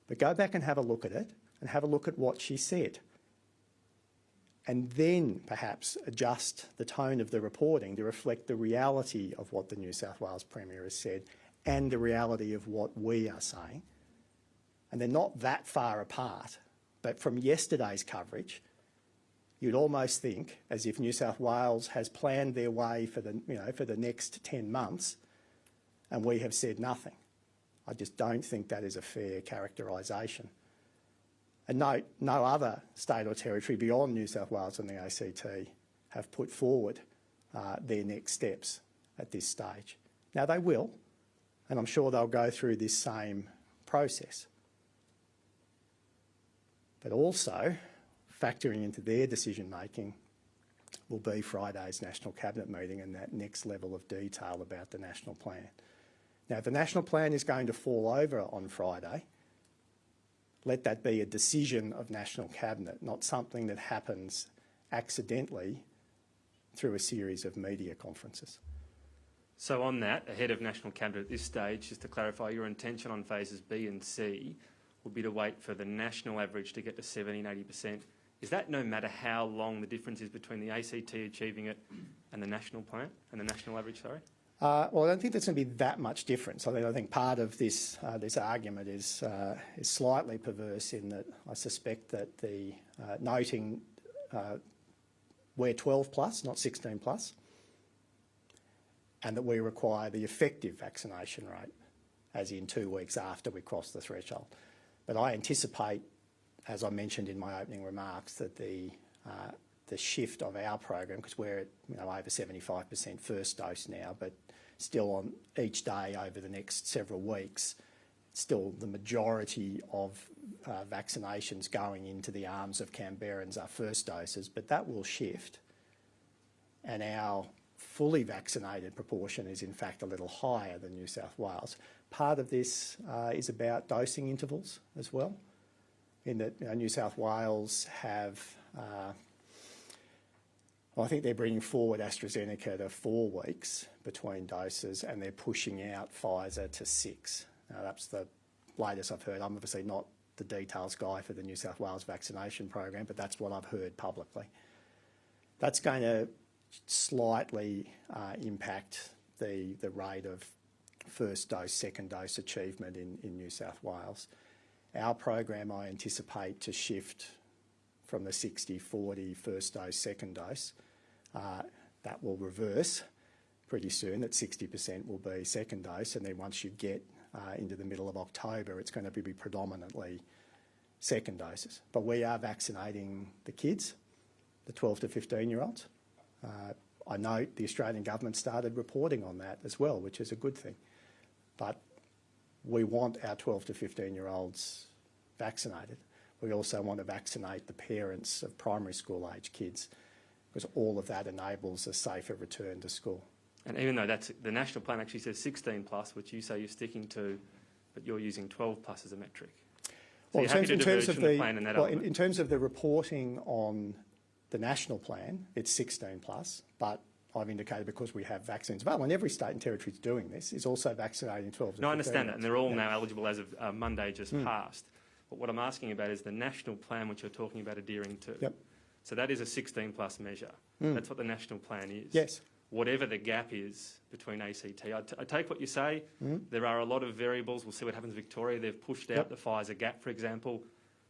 but go back and have a look at it and have a look at what she said. and then perhaps adjust the tone of the reporting to reflect the reality of what the New South Wales Premier has said and the reality of what we are saying. And they're not that far apart, but from yesterday's coverage, you'd almost think as if New South Wales has planned their way for the next 10 months, and we have said nothing. I just don't think that is a fair characterisation. And note, no other state or territory beyond New South Wales and the ACT have put forward their next steps at this stage. Now they will, and I'm sure they'll go through this same process. But also, factoring into their decision making will be Friday's National Cabinet meeting and that next level of detail about the National Plan. Now, if the National Plan is going to fall over on Friday, let that be a decision of National Cabinet, not something that happens accidentally through a series of media conferences. So on that, ahead of National Cabinet at this stage, just to clarify, your intention on phases B and C would be to wait for the national average to get to 70 and 80%. Is that no matter how long the difference is between the ACT achieving it and the national plan, and the national average, sorry? Well, I don't think there's going to be that much difference. I think part of this argument is slightly perverse in that I suspect that the noting we're 12 plus, not 16 plus, and that we require the effective vaccination rate, as in 2 weeks after we cross the threshold. But I anticipate, as I mentioned in my opening remarks, that the shift of our program, because we're at over 75% first dose now, but still on each day over the next several weeks, still the majority of vaccinations going into the arms of Canberrans are first doses, but that will shift. And our fully vaccinated proportion is in fact a little higher than New South Wales. Part of this is about dosing intervals as well, in that New South Wales have, I think they're bringing forward AstraZeneca to 4 weeks between doses, and they're pushing out Pfizer to 6. Now, that's the latest I've heard. I'm obviously not the details guy for the New South Wales vaccination program, but that's what I've heard publicly. That's going to slightly impact the rate of first dose, second dose achievement in New South Wales. Our program, I anticipate to shift from the 60-40 first dose, second dose. That will reverse pretty soon, that 60% will be second dose, and then once you get into the middle of October, it's going to be predominantly second doses. But we are vaccinating the kids, the 12 to 15-year-olds. I note the Australian government started reporting on that as well, which is a good thing. But we want our 12 to 15-year-olds vaccinated. We also want to vaccinate the parents of primary school age kids, because all of that enables a safer return to school. And even though that's the national plan actually says 16 plus, which you say you're sticking to, but you're using 12 plus as a metric. So well, you're happy to diverge from the plan in that element? In terms of the reporting on the national plan, it's 16 plus, but I've indicated because we have vaccines available, and every state and territory is doing this, is also vaccinating 12 to 15. No, I understand that, and they're all now eligible as of Monday just passed. But what I'm asking about is the national plan which you're talking about adhering to. Yep. So that is a 16 plus measure. That's what the national plan is. Yes. Whatever the gap is between ACT. I take what you say. There are a lot of variables. We'll see what happens in Victoria. They've pushed out the Pfizer gap, for example.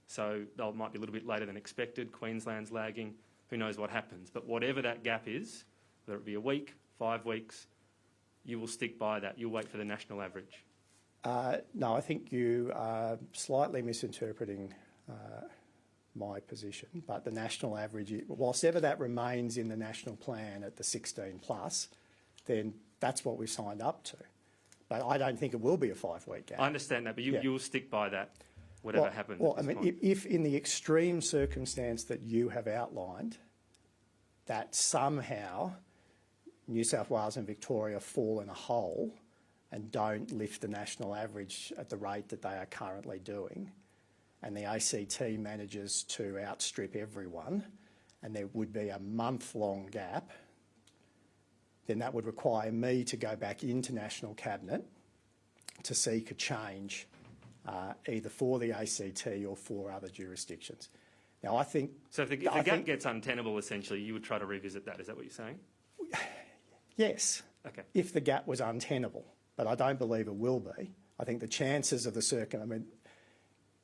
So they might be a little bit later than expected. Queensland's lagging. Who knows what happens? But whatever that gap is, whether it be a week, 5 weeks, you will stick by that. You'll wait for the national average. No, I think you are slightly misinterpreting my position, but the national average, whilst ever that remains in the national plan at the 16 plus, then that's what we've signed up to. But I don't think it will be a 5-week gap. I understand that, but you will stick by that, whatever happens. Well, I mean, if in the extreme circumstance that you have outlined, that somehow New South Wales and Victoria fall in a hole and don't lift the national average at the rate that they are currently doing, and the ACT manages to outstrip everyone, and there would be a month-long gap, then that would require me to go back into National Cabinet to seek a change either for the ACT or for other jurisdictions. Now, I think... So if the gap gets untenable, essentially, you would try to revisit that. Is that what you're saying? Yes, Okay. if the gap was untenable, but I don't believe it will be. I think the chances of the circuit... I mean,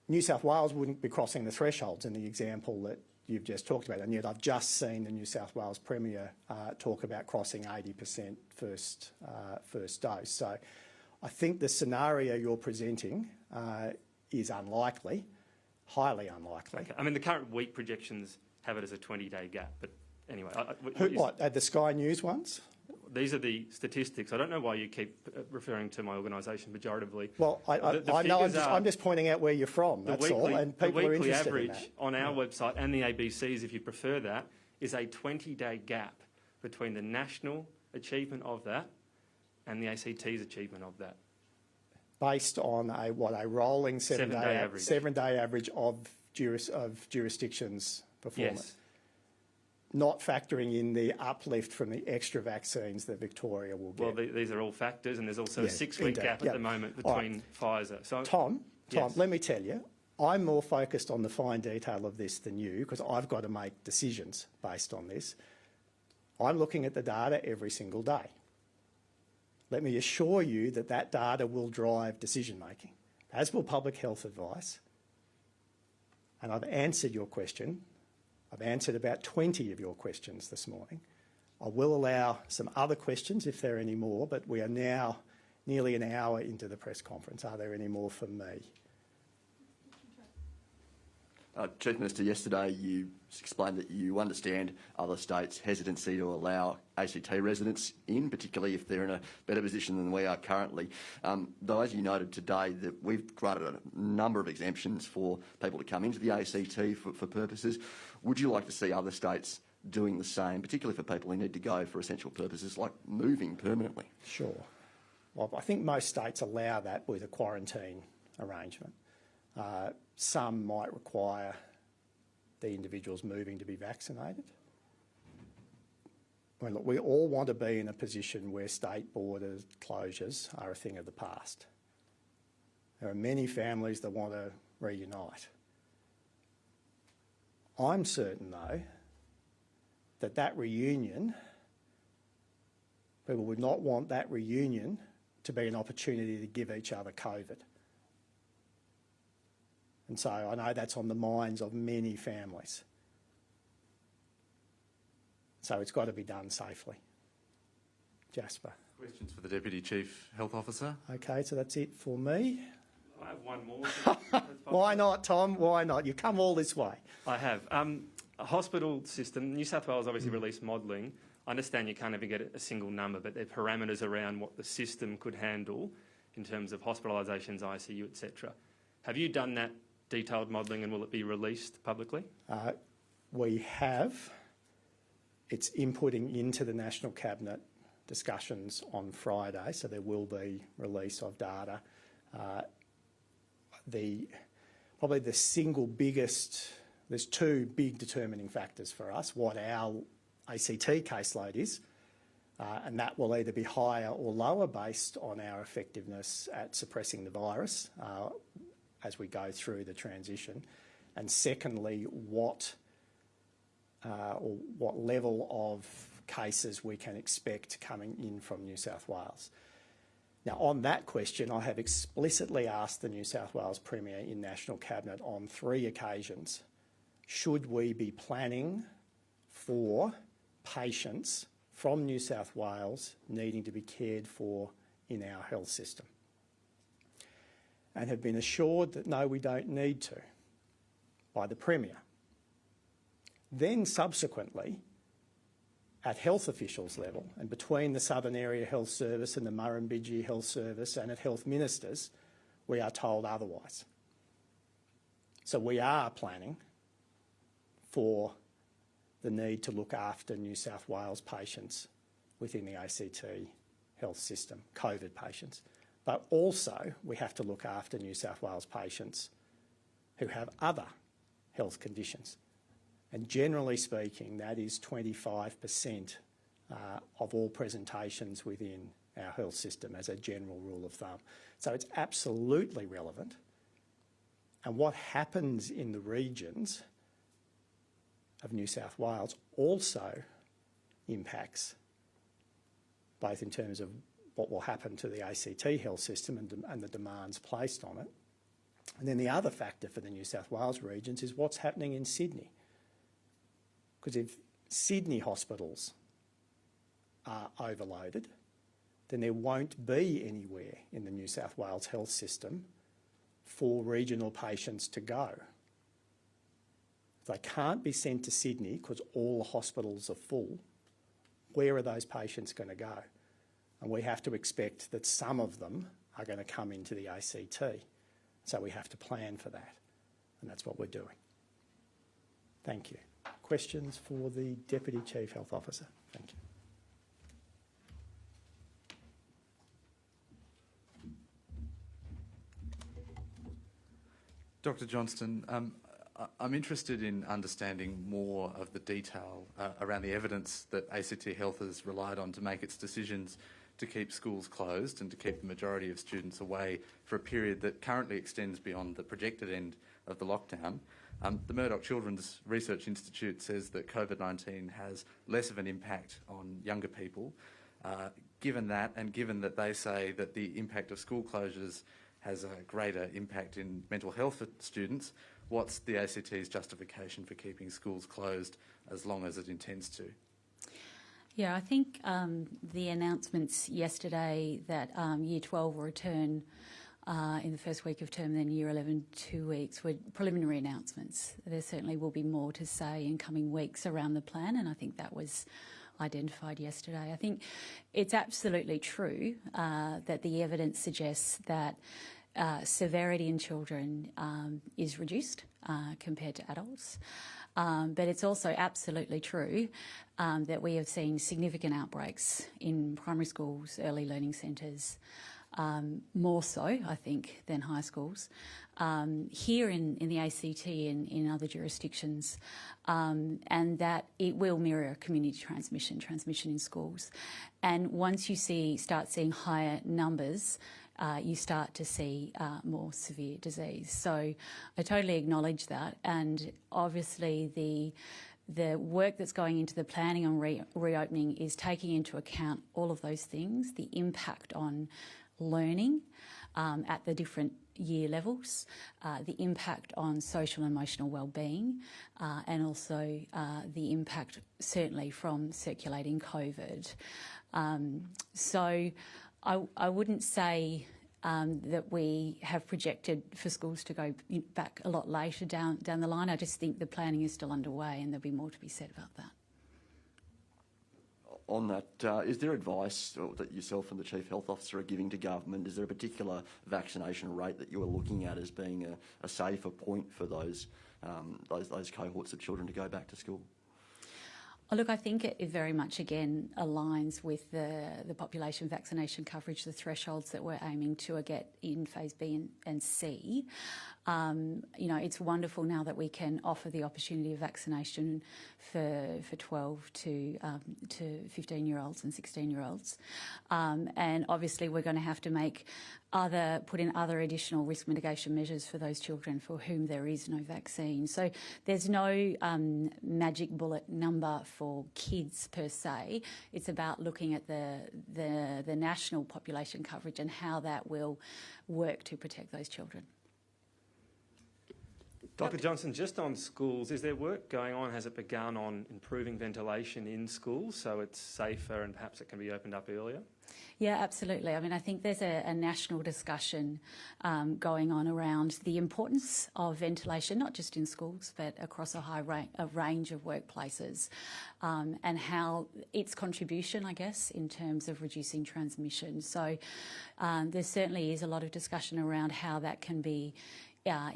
New South Wales wouldn't be crossing the thresholds in the example that you've just talked about, and yet I've just seen the New South Wales Premier talk about crossing 80% first dose. So I think the scenario you're presenting is unlikely, highly unlikely. Okay. I mean, the current week projections have it as a 20-day gap, but anyway. What, the Sky News ones? These are the statistics. I don't know why you keep referring to my organisation pejoratively. Well, I know. I'm just pointing out where you're from. That's all, and people are interested in that. The weekly average on our website and the ABC's, if you prefer that, is a 20-day gap between the national achievement of that and the ACT's achievement of that. Based on a rolling seven-day average of jurisdictions' performance. Yes. Not factoring in the uplift from the extra vaccines that Victoria will get. Well, these are all factors, and there's also a 6-week gap at the moment between Pfizer. So, Tom, yes. Let me tell you, I'm more focused on the fine detail of this than you, because I've got to make decisions based on this. I'm looking at the data every single day. Let me assure you that that data will drive decision-making, as will public health advice. And I've answered your question. I've answered about 20 of your questions this morning. I will allow some other questions if there are any more, but we are now nearly an hour into the press conference. Are there any more from me? Chief Minister, yesterday you explained that you understand other states' hesitancy to allow ACT residents in, particularly if they're in a better position than we are currently. Though, as you noted today, that we've granted a number of exemptions for people to come into the ACT for purposes. Would you like to see other states doing the same, particularly for people who need to go for essential purposes like moving permanently? Sure. Well, I think most states allow that with a quarantine arrangement. Some might require the individuals moving to be vaccinated. I mean, look, we all want to be in a position where state border closures are a thing of the past. There are many families that want to reunite. I'm certain, though, that that reunion, people would not want that reunion to be an opportunity to give each other COVID. And so I know that's on the minds of many families. So it's got to be done safely. Jasper. Questions for the Deputy Chief Health Officer? Okay, so that's it for me. I have one more. Why not, Tom? Why not? You've come all this way. I have. A hospital system, New South Wales obviously released modelling. I understand you can't ever get a single number, but there are parameters around what the system could handle in terms of hospitalisations, ICU, etc. Have you done that detailed modelling, and will it be released publicly? We have. It's inputting into the National Cabinet discussions on Friday, so there will be release of data. Probably the single biggest, there's two big determining factors for us, what our ACT caseload is, and that will either be higher or lower based on our effectiveness at suppressing the virus as we go through the transition. And secondly, what level of cases we can expect coming in from New South Wales. Now, on that question, I have explicitly asked the New South Wales Premier in National Cabinet on 3 occasions, should we be planning for patients from New South Wales needing to be cared for in our health system? And have been assured that no, we don't need to by the Premier. Then subsequently, at health officials level and between the Southern Area Health Service and the Murrumbidgee Health Service and at health ministers, we are told otherwise. So we are planning for the need to look after New South Wales patients within the ACT health system, COVID patients. But also we have to look after New South Wales patients who have other health conditions. And generally speaking, that is 25% of all presentations within our health system as a general rule of thumb. So it's absolutely relevant. And what happens in the regions of New South Wales also impacts both in terms of what will happen to the ACT health system and the demands placed on it. And then the other factor for the New South Wales regions is what's happening in Sydney. Because if Sydney hospitals are overloaded, then there won't be anywhere in the New South Wales health system for regional patients to go. If they can't be sent to Sydney because all the hospitals are full, where are those patients going to go? And we have to expect that some of them are going to come into the ACT. So we have to plan for that, and that's what we're doing. Thank you. Questions for the Deputy Chief Health Officer? Thank you. Dr. Johnston, I'm interested in understanding more of the detail around the evidence that ACT Health has relied on to make its decisions to keep schools closed and to keep the majority of students away for a period that currently extends beyond the projected end of the lockdown. The Murdoch Children's Research Institute says that COVID-19 has less of an impact on younger people. Given that, and given that they say that the impact of school closures has a greater impact in mental health for students, what's the ACT's justification for keeping schools closed as long as it intends to? Yeah, I think the announcements yesterday that Year 12 will return in the first week of term, then Year 11 2 weeks, were preliminary announcements. There certainly will be more to say in coming weeks around the plan, and I think that was identified yesterday. I think it's absolutely true that the evidence suggests that severity in children is reduced compared to adults. But it's also absolutely true that we have seen significant outbreaks in primary schools, early learning centres, more so, I think, than high schools. Here in the ACT and in other jurisdictions, and that it will mirror community transmission in schools. And once you start seeing higher numbers, you start to see more severe disease. So I totally acknowledge that, and obviously the work that's going into the planning on reopening is taking into account all of those things, the impact on learning at the different year levels, the impact on social and emotional well-being, and also the impact certainly from circulating COVID. So I wouldn't say that we have projected for schools to go back a lot later down the line. I just think the planning is still underway and there'll be more to be said about that. On that, is there advice that yourself and the Chief Health Officer are giving to government? Is there a particular vaccination rate that you are looking at as being a safer point for those cohorts of children to go back to school? Oh, look, I think it very much, again, aligns with the population vaccination coverage, the thresholds that we're aiming to get in Phase B and C. It's wonderful now that we can offer the opportunity of vaccination for 12 to 15-year-olds and 16-year-olds. And obviously we're going to have to put in other additional risk mitigation measures for those children for whom there is no vaccine. So there's no magic bullet number for kids per se. It's about looking at the national population coverage and how that will work to protect those children. Dr. Johnston, just on schools, is there work going on? Has it begun on improving ventilation in schools so it's safer and perhaps it can be opened up earlier? Yeah, absolutely. I mean, I think there's a national discussion going on around the importance of ventilation, not just in schools, but across a range of workplaces, and how its contribution, I guess, in terms of reducing transmission. So there certainly is a lot of discussion around how that can be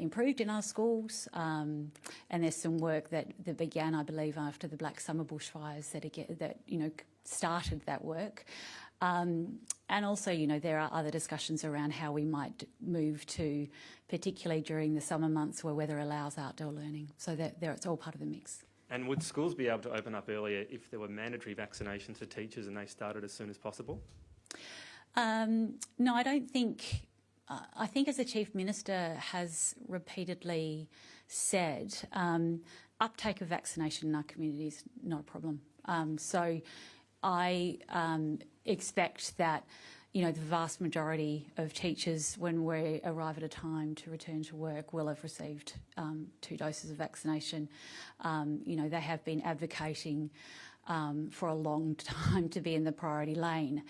improved in our schools, and there's some work that began, I believe, after the Black Summer bushfires that started that work. And also, there are other discussions around how we might move to, particularly during the summer months where weather allows outdoor learning. So it's all part of the mix. And would schools be able to open up earlier if there were mandatory vaccinations for teachers and they started as soon as possible? No, I don't think I think, as the Chief Minister has repeatedly said, uptake of vaccination in our community is not a problem. So I expect that, the vast majority of teachers, when we arrive at a time to return to work, will have received 2 doses of vaccination. They have been advocating for a long time to be in the priority lane.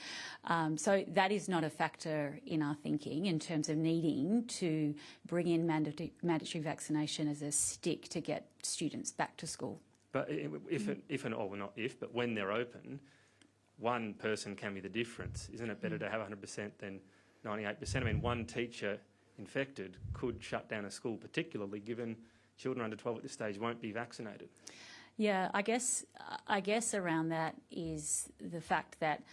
So that is not a factor in our thinking in terms of needing to bring in mandatory vaccination as a stick to get but when they're open, one person can be the difference. Isn't it better to have 100% than 98%? I mean, one teacher infected could shut down a school, particularly given children under 12 at this stage won't be vaccinated. Yeah, I guess around that is the fact that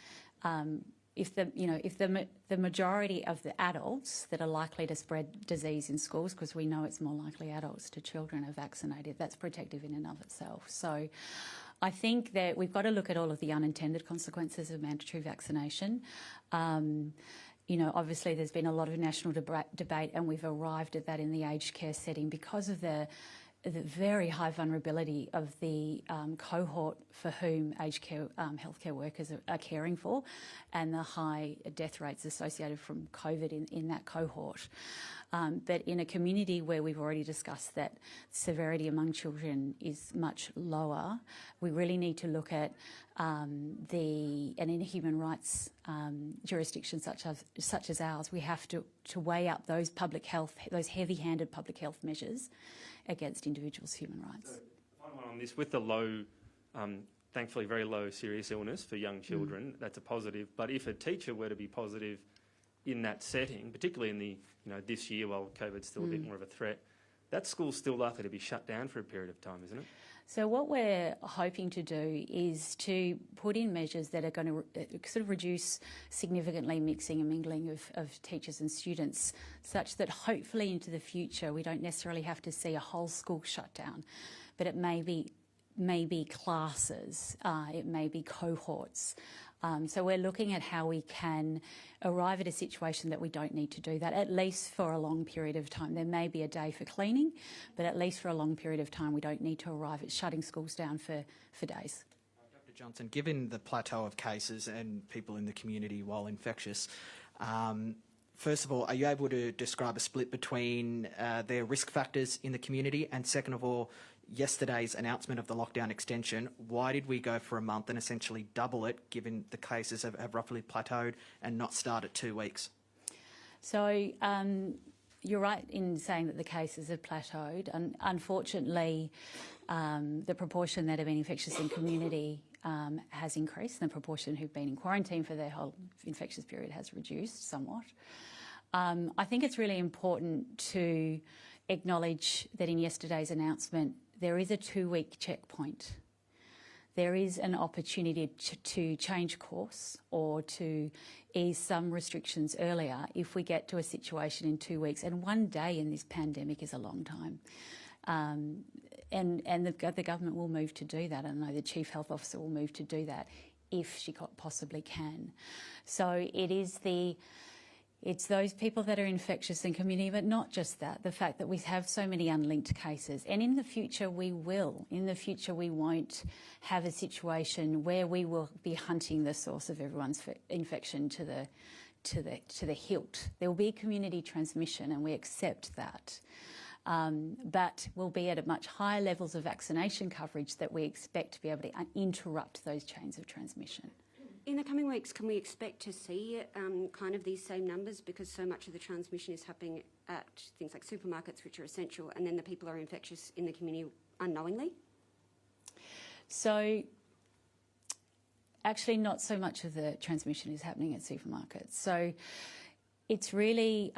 if the majority of the adults that are likely to spread disease in schools, because we know it's more likely adults to children are vaccinated, that's protective in and of itself. So I think that we've got to look at all of the unintended consequences of mandatory vaccination. Obviously there's been a lot of national debate, and we've arrived at that in the aged care setting because of the very high vulnerability of the cohort for whom aged care healthcare workers are caring for, and the high death rates associated from COVID in that cohort. But in a community where we've already discussed that severity among children is much lower, we really need to look at and in human rights jurisdictions such as ours, we have to weigh up those heavy-handed public health measures against individuals' human rights. So, final one on this, with the low, thankfully very low serious illness for young children, that's a positive. But if a teacher were to be positive in that setting, particularly in the this year while COVID's still a bit more of a threat, that school's still likely to be shut down for a period of time, isn't it? So what we're hoping to do is to put in measures that are going to sort of reduce significantly mixing and mingling of teachers and students, such that hopefully into the future we don't necessarily have to see a whole school shut down, but it may be classes, it may be cohorts. So we're looking at how we can arrive at a situation that we don't need to do that, at least for a long period of time. There may be a day for cleaning, but at least for a long period of time we don't need to arrive at shutting schools down for days. Dr. Johnson, given the plateau of cases and people in the community while infectious, first of all, are you able to describe a split between their risk factors in the community? And second of all, yesterday's announcement of the lockdown extension, why did we go for a month and essentially double it, given the cases have roughly plateaued, and not start at 2 weeks? So you're right in saying that the cases have plateaued. And unfortunately, the proportion that have been infectious in community has increased, and the proportion who've been in quarantine for their whole infectious period has reduced somewhat. I think it's really important to acknowledge that in yesterday's announcement there is a 2-week checkpoint. There is an opportunity to change course or to ease some restrictions earlier if we get to a situation in 2 weeks. And 1 day in this pandemic is a long time. And the government will move to do that. I know the Chief Health Officer will move to do that if she possibly can. So it's those people that are infectious in community, but not just that, the fact that we have so many unlinked cases. And in the future we will. In the future we won't have a situation where we will be hunting the source of everyone's infection to the hilt. There will be community transmission, and we accept that. But we'll be at much higher levels of vaccination coverage that we expect to be able to interrupt those chains of transmission. In the coming weeks, can we expect to see kind of these same numbers, because so much of the transmission is happening at things like supermarkets, which are essential, and then the people are infectious in the community unknowingly? So actually not so much of the transmission is happening at supermarkets. So it's really,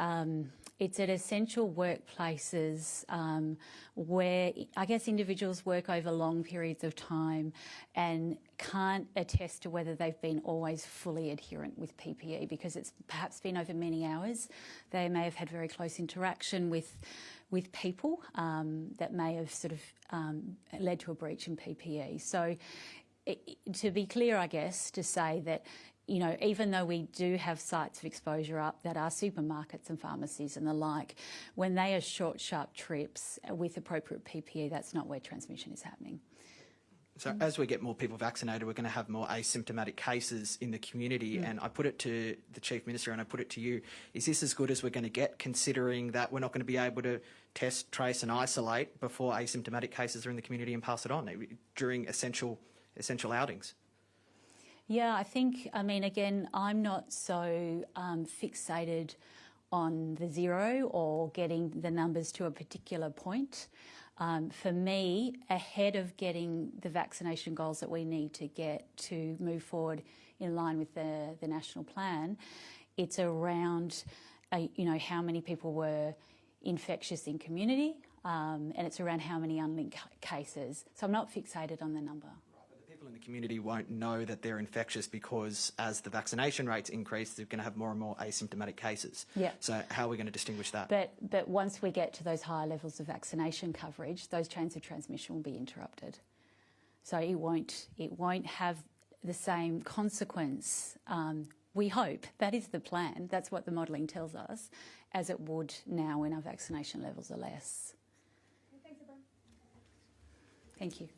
it's at essential workplaces where I guess individuals work over long periods of time and can't attest to whether they've been always fully adherent with PPE, because it's perhaps been over many hours. They may have had very close interaction with people that may have sort of led to a breach in PPE. So to be clear, I guess, to say that you know, even though we do have sites of exposure up that are supermarkets and pharmacies and the like, when they are short, sharp trips with appropriate PPE, that's not where transmission is happening. So as we get more people vaccinated, we're going to have more asymptomatic cases in the community. And I put it to the Chief Minister and I put it to you, is this as good as we're going to get, considering that we're not going to be able to test, trace and isolate before asymptomatic cases are in the community and pass it on during essential outings? Yeah, I think, I mean, again, I'm not so fixated on the zero or getting the numbers to a particular point. For me, ahead of getting the vaccination goals that we need to get to move forward in line with the national plan, it's around, you know, how many people were infectious in community, and it's around how many unlinked cases. So I'm not fixated on the number. People in the community won't know that they're infectious because as the vaccination rates increase, they're going to have more and more asymptomatic cases. Yeah. So how are we going to distinguish that? But once we get to those higher levels of vaccination coverage, those chains of transmission will be interrupted. So it won't have the same consequence. We hope, that is the plan, that's what the modelling tells us, as it would now when our vaccination levels are less. Thanks, everyone. Thank you.